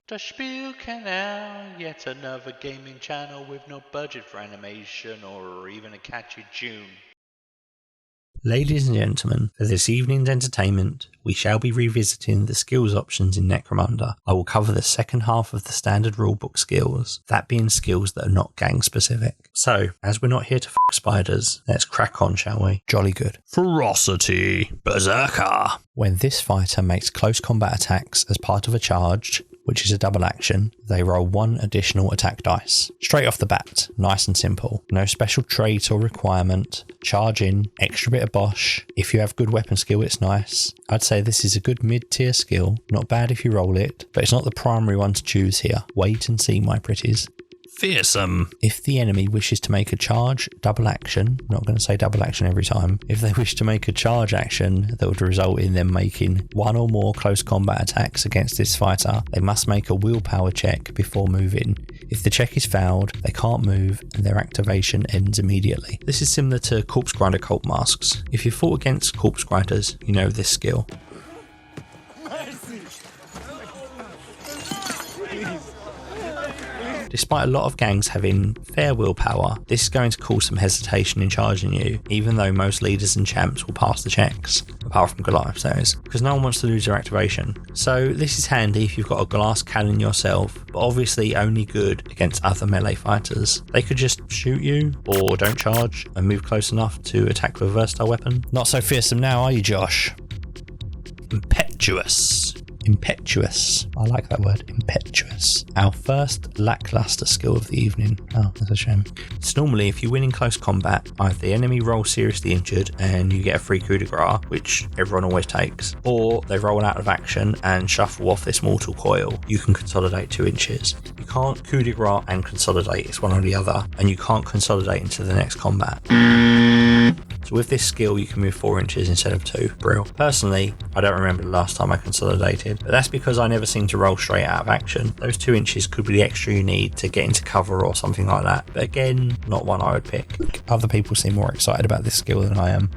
The Spiel Canal, yet another gaming channel with no budget for animation or even a catchy tune. Ladies and gentlemen, for this evening's entertainment, we shall be revisiting the skills options in Necromunda. I will cover the second half of the standard rulebook skills, that being skills that are not gang specific. So, as we're not here to f*** spiders, let's crack on, shall we? Jolly good. Ferocity, Berserker. When this fighter makes close combat attacks as part of a charge, which is a double action, they roll one additional attack dice. Straight off the bat, nice and simple. No special trait or requirement. Charge in, extra bit of bosh. If you have good weapon skill, it's nice. I'd say this is a good mid-tier skill. Not bad if you roll it, but it's not the primary one to choose here. Wait and see, my pretties. Fearsome. If the enemy wishes to make a charge, double action, I'm not going to say double action every time, if they wish to make a charge action that would result in them making one or more close combat attacks against this fighter, they must make a willpower check before moving. If the check is failed, they can't move and their activation ends immediately. This is similar to Corpse Grinder cult masks. If you fought against Corpse Grinders, you know this skill. Despite a lot of gangs having fair willpower, this is going to cause some hesitation in charging you, even though most leaders and champs will pass the checks, apart from Goliath, that is, because no one wants to lose their activation. So this is handy if you've got a glass cannon yourself, but obviously only good against other melee fighters. They could just shoot you, or don't charge, and move close enough to attack with a versatile weapon. Not so fearsome now, are you, Josh? Impetuous. Impetuous. I like that word, impetuous. Our first lackluster skill of the evening. Oh, that's a shame. It's normally if you win in close combat, either the enemy rolls seriously injured and you get a free coup de grace, which everyone always takes, or they roll out of action and shuffle off this mortal coil. You can consolidate 2 inches. You can't coup de grace and consolidate, it's one or the other, and you can't consolidate into the next combat. So with this skill you can move 4 inches instead of 2. Brill. Personally, I don't remember the last time I consolidated, but that's because I never seem to roll straight out of action. Those 2 inches could be the extra you need to get into cover or something like that, but again, not one I would pick. Other people seem more excited about this skill than I am.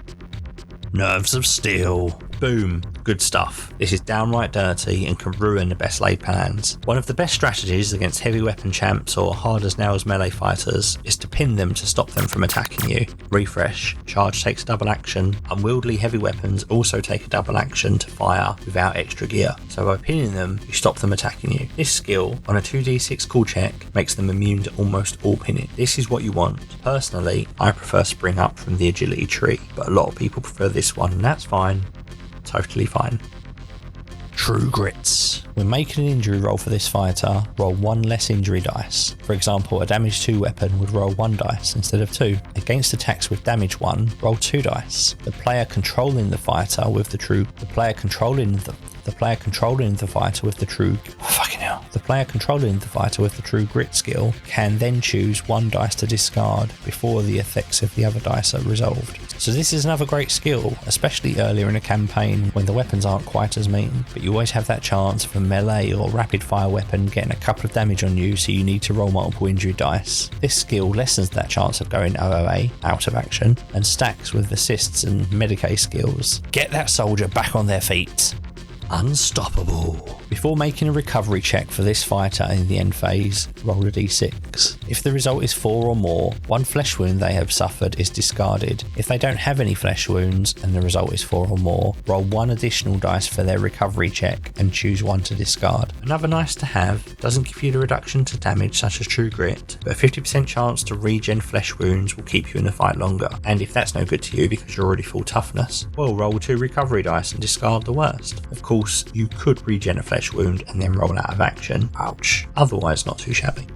Nerves of Steel. Boom. Good stuff. This is downright dirty and can ruin the best laid plans. One of the best strategies against heavy weapon champs or hard as nails melee fighters is to pin them to stop them from attacking you. Refresh. Charge takes a double action. Unwieldy heavy weapons also take a double action to fire without extra gear. So by pinning them, you stop them attacking you. This skill, on a 2d6 cool check, makes them immune to almost all pinning. This is what you want. Personally, I prefer Spring Up from the agility tree, but a lot of people prefer this one and that's fine. Totally fine. True Grits. When making an injury roll for this fighter, roll 1 less injury dice. For example, a damage 2 weapon would roll 1 dice instead of 2. Against attacks with damage 1, roll 2 dice. The player controlling the fighter with the true grit skill can then choose 1 dice to discard before the effects of the other dice are resolved. So this is another great skill, especially earlier in a campaign when the weapons aren't quite as mean, but you always have that chance of a melee or rapid fire weapon getting a couple of damage on you, so you need to roll multiple injury dice. This skill lessens that chance of going OOA, out of action, and stacks with assists and Medicae skills. Get that soldier back on their feet. Unstoppable. Before making a recovery check for this fighter in the end phase, roll a d6. If the result is 4 or more, 1 flesh wound they have suffered is discarded. If they don't have any flesh wounds and the result is 4 or more, roll 1 additional dice for their recovery check and choose 1 to discard. Another nice to have, doesn't give you the reduction to damage such as True Grit, but a 50% chance to regen flesh wounds will keep you in the fight longer. And if that's no good to you because you're already full toughness, well, roll 2 recovery dice and discard the worst. Of course, you could regen a flesh wound and then roll out of action. Ouch. Otherwise, not too shabby.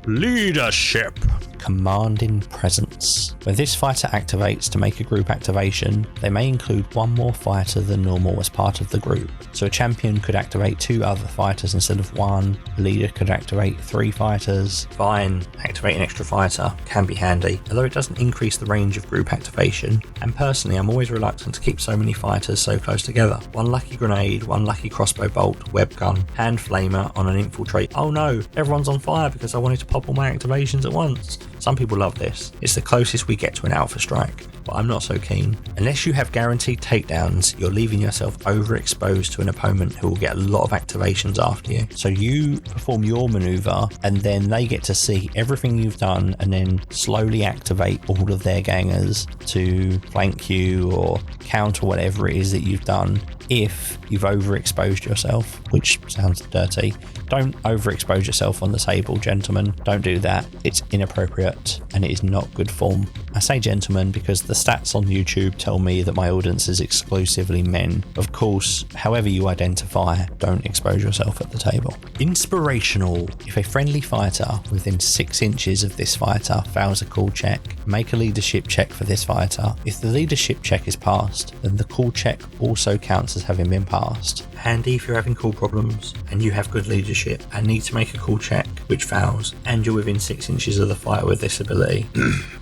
Leadership. Commanding Presence. When this fighter activates to make a group activation, they may include 1 more fighter than normal as part of the group. So a champion could activate 2 other fighters instead of 1, a leader could activate 3 fighters. Fine, activate an extra fighter can be handy, although it doesn't increase the range of group activation, and personally I'm always reluctant to keep so many fighters so close together. 1 lucky grenade, 1 lucky crossbow bolt, web gun, hand flamer on an infiltrate. Oh no, everyone's on fire because I wanted to pop all my activations at once. Some people love this. It's the closest we get to an alpha strike, but I'm not so keen. Unless you have guaranteed takedowns, you're leaving yourself overexposed to an opponent who will get a lot of activations after you. So you perform your maneuver and then they get to see everything you've done and then slowly activate all of their gangers to flank you or counter whatever it is that you've done if you've overexposed yourself, which sounds dirty. Don't overexpose yourself on the table, gentlemen. Don't do that. It's inappropriate and it is not good form. I say gentlemen because the stats on YouTube tell me that my audience is exclusively men. Of course, however you identify, don't expose yourself at the table. Inspirational. If a friendly fighter within 6 inches of this fighter fails a cool check, make a leadership check for this fighter. If the leadership check is passed, then the cool check also counts as having been passed. Handy if you're having cool problems and you have good leadership and need to make a cool check which fails and you're within 6 inches of the fighter with this ability.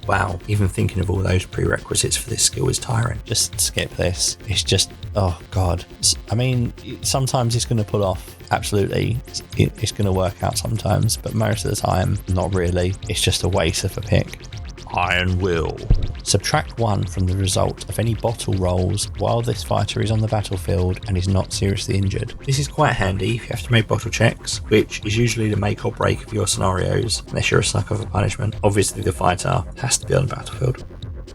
Wow, even thinking of all those prerequisites for this skill is tiring. Just skip this. It's just, oh god. I mean, sometimes it's going to pull off. Absolutely, it's going to work out sometimes, but most of the time, not really. It's just a waste of a pick. Iron Will. Subtract 1 from the result of any bottle rolls while this fighter is on the battlefield and is not seriously injured. This is quite handy if you have to make bottle checks, which is usually the make or break of your scenarios, unless you're a sucker for punishment. Obviously the fighter has to be on the battlefield.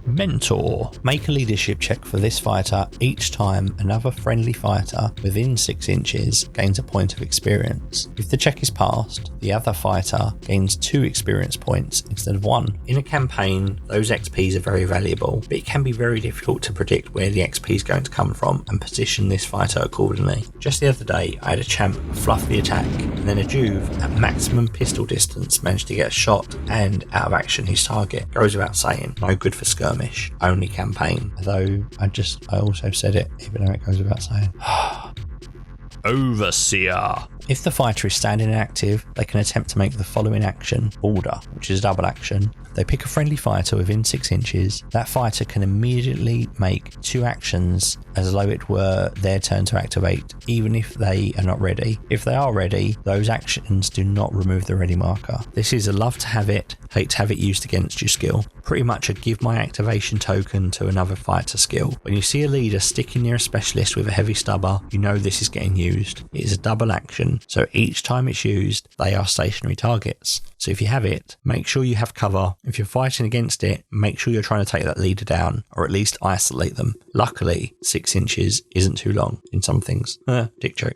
Mentor. Make a leadership check for this fighter each time another friendly fighter within 6 inches gains a point of experience. If the check is passed, the other fighter gains 2 experience points instead of 1. In a campaign, those XPs are very valuable, but it can be very difficult to predict where the XP is going to come from and position this fighter accordingly. Just the other day, I had a champ fluff the attack, and then a Juve at maximum pistol distance managed to get a shot and out of action his target. Goes without saying, no good for skirmish, only campaign. Though I also said it, even though it goes without saying. Overseer. If the fighter is standing active, they can attempt to make the following action: order, which is a double action. They pick a friendly fighter within 6 inches. That fighter can immediately make 2 actions as though it were their turn to activate, even if they are not ready. If they are ready, those actions do not remove the ready marker. This is a love to have it, hate to have it used against you skill. Pretty much a give my activation token to another fighter skill. When you see a leader sticking near a specialist with a heavy stubber, you know this is getting used. It is a double action, so each time it's used, they are stationary targets. So if you have it, make sure you have cover. If you're fighting against it, make sure you're trying to take that leader down, or at least isolate them. Luckily, 6 inches isn't too long in some things. Dick joke.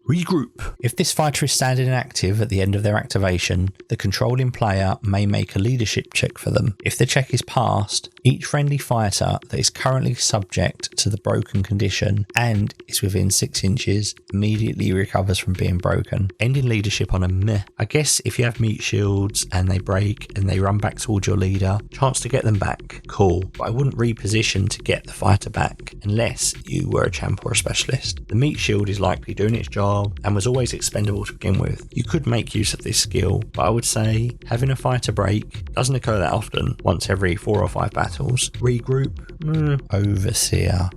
Regroup. If this fighter is standing active at the end of their activation, the controlling player may make a leadership check for them. If the check is passed, each friendly fighter that is currently subject to the broken condition and is within 6 inches immediately recovers from being broken. Ending leadership on a meh. I guess if you have meat shields and they break and they run back towards your leader, chance to get them back, cool. But I wouldn't reposition to get the fighter back unless you were a champ or a specialist. The meat shield is likely doing its job and was always expendable to begin with. You could make use of this skill, but I would say having a fighter break doesn't occur that often, once every 4 or 5 battles. Regroup, Overseer,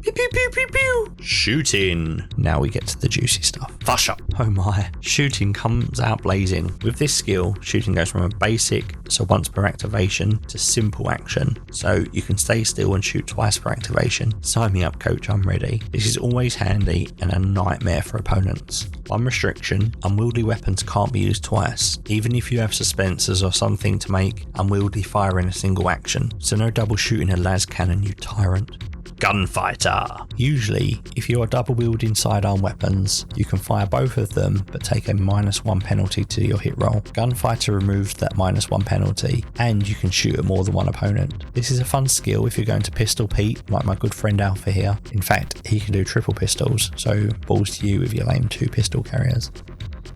Pew, pew, pew, pew, pew. Shooting. Now we get to the juicy stuff. Fush up. Oh my. Shooting comes out blazing. With this skill, shooting goes from a basic, so once per activation, to simple action. So you can stay still and shoot twice per activation. Sign me up, coach, I'm ready. This is always handy and a nightmare for opponents. One restriction: unwieldy weapons can't be used twice, even if you have suspensors or something to make unwieldy fire in a single action. So no double shooting a las cannon, you tyrant. Gunfighter. Usually, if you are double wielding sidearm weapons, you can fire both of them but take a -1 penalty to your hit roll. Gunfighter removes that -1 penalty and you can shoot at more than one opponent. This is a fun skill if you're going to pistol Pete, like my good friend Alpha here. In fact, he can do triple pistols, so balls to you if you lame 2 pistol carriers.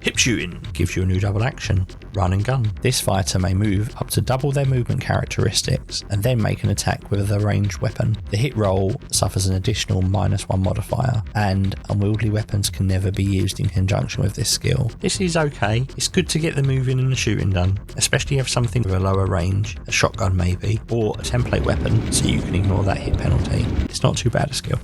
Hip shooting gives you a new double action, run and gun. This fighter may move up to double their movement characteristics and then make an attack with a ranged weapon. The hit roll suffers an additional -1 modifier, and unwieldy weapons can never be used in conjunction with this skill. This is okay. It's good to get the moving and the shooting done, especially if you have something with a lower range, a shotgun maybe, or a template weapon so you can ignore that hit penalty. It's not too bad a skill.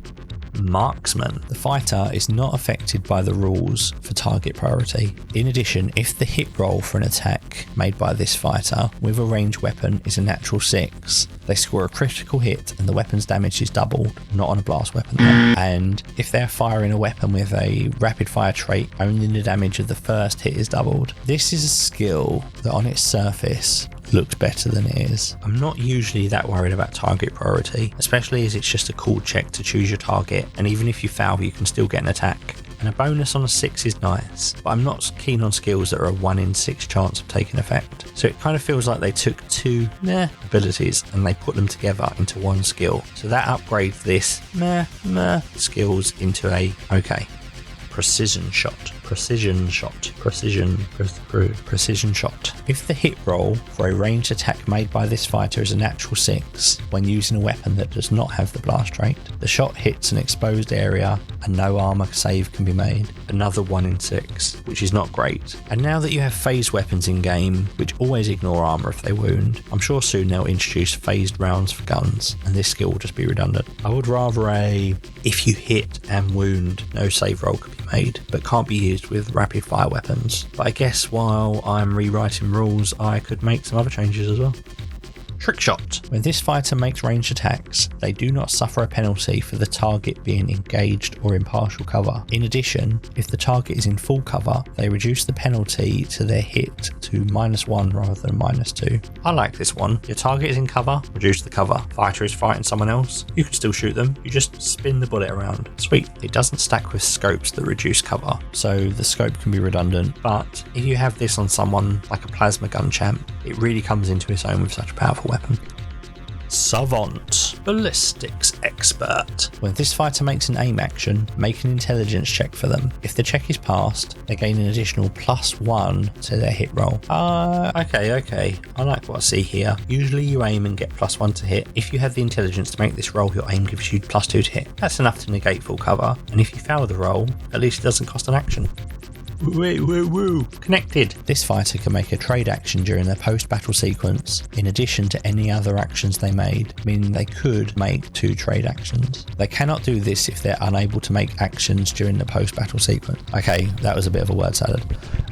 Marksman. The fighter is not affected by the rules for target priority. In addition, if the hit roll for an attack made by this fighter with a ranged weapon is a natural 6, they score a critical hit and the weapon's damage is doubled, not on a blast weapon though. And if they're firing a weapon with a rapid fire trait, only the damage of the first hit is doubled. This is a skill that on its surface looks better than it is. I'm not usually that worried about target priority, especially as it's just a cool check to choose your target, and even if you fail you can still get an attack. And a bonus on a 6 is nice, but I'm not keen on skills that are a 1 in 6 chance of taking effect. So it kind of feels like they took two abilities and they put them together into one skill. So that upgrades this skills into a okay. Precision shot. Precision shot. Precision shot. If the hit roll for a ranged attack made by this fighter is a natural 6 when using a weapon that does not have the blast trait, the shot hits an exposed area and no armor save can be made. Another 1 in 6, which is not great. And now that you have phased weapons in game, which always ignore armor if they wound, I'm sure soon they'll introduce phased rounds for guns, and this skill will just be redundant. I would rather if you hit and wound, no save roll can be made, but can't be used with rapid fire weapons. But I guess while I'm rewriting rules, I could make some other changes as well. Trick shot. When this fighter makes ranged attacks, they do not suffer a penalty for the target being engaged or in partial cover. In addition, if the target is in full cover, they reduce the penalty to their hit to -1 rather than -2. I like this one. Your target is in cover, reduce the cover. Fighter is fighting someone else, you can still shoot them, you just spin the bullet around. Sweet. It doesn't stack with scopes that reduce cover, so the scope can be redundant, but if you have this on someone like a plasma gun champ, it really comes into its own with such a powerful weapon. Savant. Ballistics expert. When this fighter makes an aim action, make an intelligence check for them. If the check is passed, they gain an additional +1 to their hit roll. Okay. I like what I see here. Usually you aim and get +1 to hit. If you have the intelligence to make this roll, your aim gives you +2 to hit. That's enough to negate full cover, and if you fail the roll, at least it doesn't cost an action. Woo. Connected. This fighter can make a trade action during their post-battle sequence, in addition to any other actions they made, meaning they could make 2 trade actions. They cannot do this if they're unable to make actions during the post-battle sequence. Okay, that was a bit of a word salad.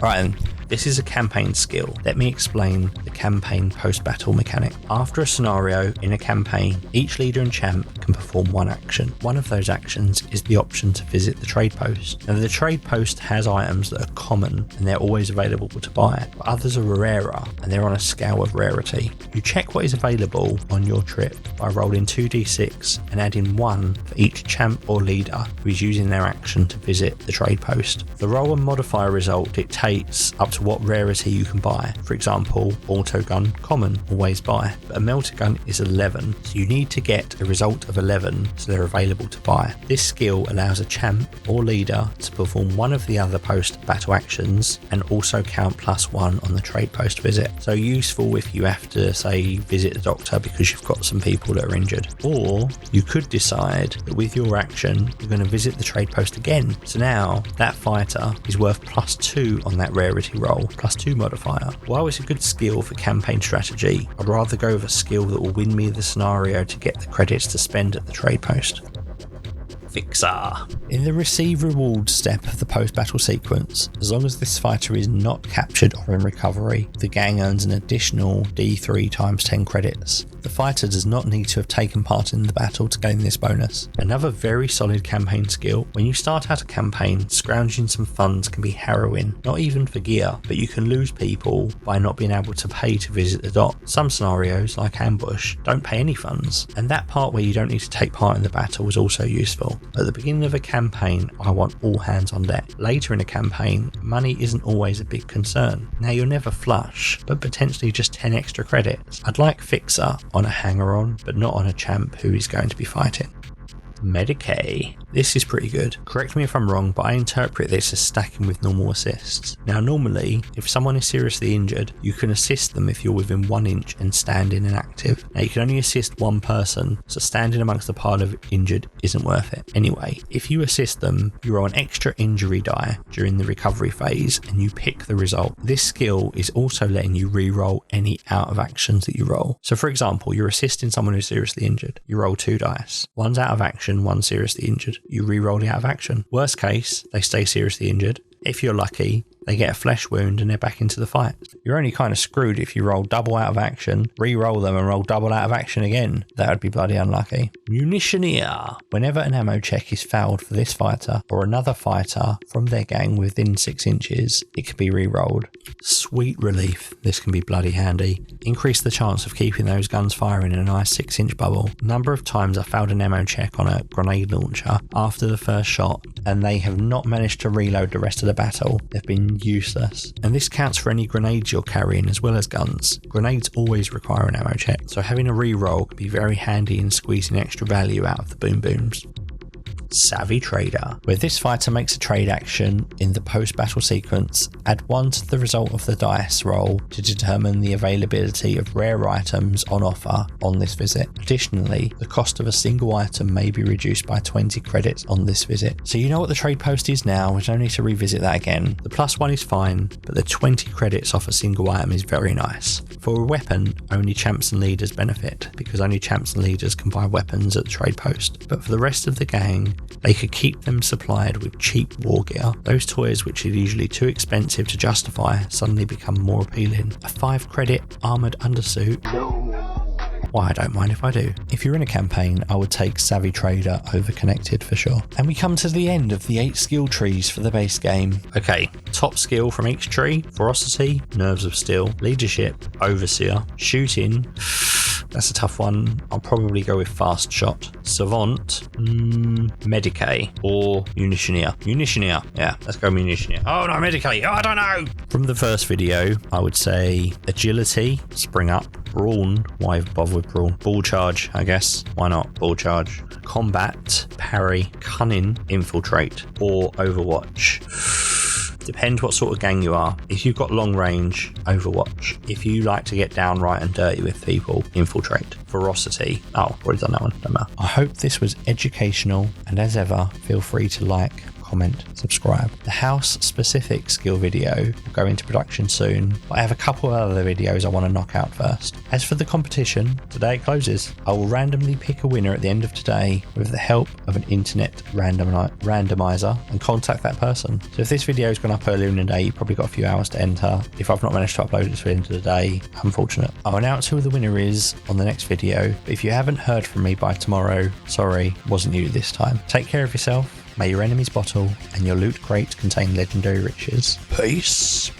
Alright then. This is a campaign skill. Let me explain the campaign post-battle mechanic. After a scenario in a campaign, each leader and champ can perform one action. One of those actions is the option to visit the trade post. Now the trade post has items that are common and they're always available to buy, but others are rarer and they're on a scale of rarity. You check what is available on your trip by rolling 2d6 and adding 1 for each champ or leader who is using their action to visit the trade post. The roll and modifier result dictates up to what rarity you can buy. For example, autogun common, always buy, but a melter gun is 11, so you need to get a result of 11 so they're available to buy. This skill allows a champ or leader to perform one of the other post battle actions and also count +1 on the trade post visit. So useful if you have to say visit the doctor because you've got some people that are injured. Or you could decide that with your action you're going to visit the trade post again, so now that fighter is worth +2 on that rarity roll, +2 modifier. While it's a good skill for campaign strategy, I'd rather go with a skill that will win me the scenario to get the credits to spend at the trade post. Fixer. In the receive reward step of the post-battle sequence, as long as this fighter is not captured or in recovery, the gang earns an additional D3 times 10 credits. The fighter does not need to have taken part in the battle to gain this bonus. Another very solid campaign skill. When you start out a campaign, scrounging some funds can be harrowing, not even for gear, but you can lose people by not being able to pay to visit the dock. Some scenarios, like ambush, don't pay any funds, and that part where you don't need to take part in the battle is also useful. At the beginning of a campaign, I want all hands on deck. Later in a campaign, money isn't always a big concern. Now you're never flush, but potentially just 10 extra credits. I'd like Fixer on a hanger-on, but not on a champ who is going to be fighting. Medicae. This is pretty good. Correct me if I'm wrong, but I interpret this as stacking with normal assists. Now normally, if someone is seriously injured, you can assist them if you're within 1 inch and standing inactive. Now you can only assist one person, so standing amongst a pile of injured isn't worth it. Anyway, if you assist them, you roll an extra injury die during the recovery phase and you pick the result. This skill is also letting you re-roll any out of actions that you roll. So for example, you're assisting someone who's seriously injured. You roll 2 dice. One's out of action, one's seriously injured. you re-roll the out of action. Worst case, they stay seriously injured. If you're lucky, they get a flesh wound and they're back into the fight. You're only kind of screwed if you roll double out of action, re-roll them and roll double out of action again. That would be bloody unlucky. Munitioneer. Whenever an ammo check is failed for this fighter or another fighter from their gang within 6 inches, it can be re-rolled. Sweet relief. This can be bloody handy. Increase the chance of keeping those guns firing in a nice 6-inch bubble. Number of times I failed an ammo check on a grenade launcher after the first shot and they have not managed to reload the rest of the battle. They've been useless. And this counts for any grenades you're carrying as well as guns. Grenades always require an ammo check, so having a re-roll can be very handy in squeezing extra value out of the boom booms. Savvy Trader, where this fighter makes a trade action in the post-battle sequence, add 1 to the result of the dice roll to determine the availability of rare items on offer on this visit. Additionally, the cost of a single item may be reduced by 20 credits on this visit. So you know what the trade post is now, we don't need to revisit that again. The +1 is fine, but the 20 credits off a single item is very nice. For a weapon, only champs and leaders benefit, because only champs and leaders can buy weapons at the trade post. But for the rest of the gang, they could keep them supplied with cheap war gear. Those toys which are usually too expensive to justify suddenly become more appealing. A 5 credit armoured undersuit? Why, I don't mind if I do. If you're in a campaign, I would take Savvy Trader over Connected for sure. And we come to the end of the 8 skill trees for the base game. Okay, top skill from each tree: Ferocity, Nerves of Steel, Leadership, Overseer, Shooting. That's a tough one. I'll probably go with Fast Shot. Savant, Medicae, or Munitioneer. Munitioneer. Yeah, let's go Munitioneer. Oh no, Medicae. Oh, I don't know. From the first video, I would say Agility, Spring Up, Brawn. Why bother with Brawn? Ball Charge, I guess. Why not? Ball Charge. Combat, Parry, Cunning, Infiltrate, or Overwatch. Depends what sort of gang you are. If you've got long range, Overwatch. If you like to get downright and dirty with people, Infiltrate. Ferocity. Oh, already done that one. Don't matter. I hope this was educational, and as ever, feel free to like, comment, subscribe. The house specific skill video will go into production soon, but I have a couple of other videos I want to knock out first. As for the competition, today it closes. I will randomly pick a winner at the end of today with the help of an internet randomizer and contact that person. So if this video has gone up earlier in the day, you've probably got a few hours to enter. If I've not managed to upload it to the end of the day, unfortunate. I'll announce who the winner is on the next video, but if you haven't heard from me by tomorrow, sorry, wasn't you this time. Take care of yourself. May your enemies bottle and your loot crate contain legendary riches. Peace.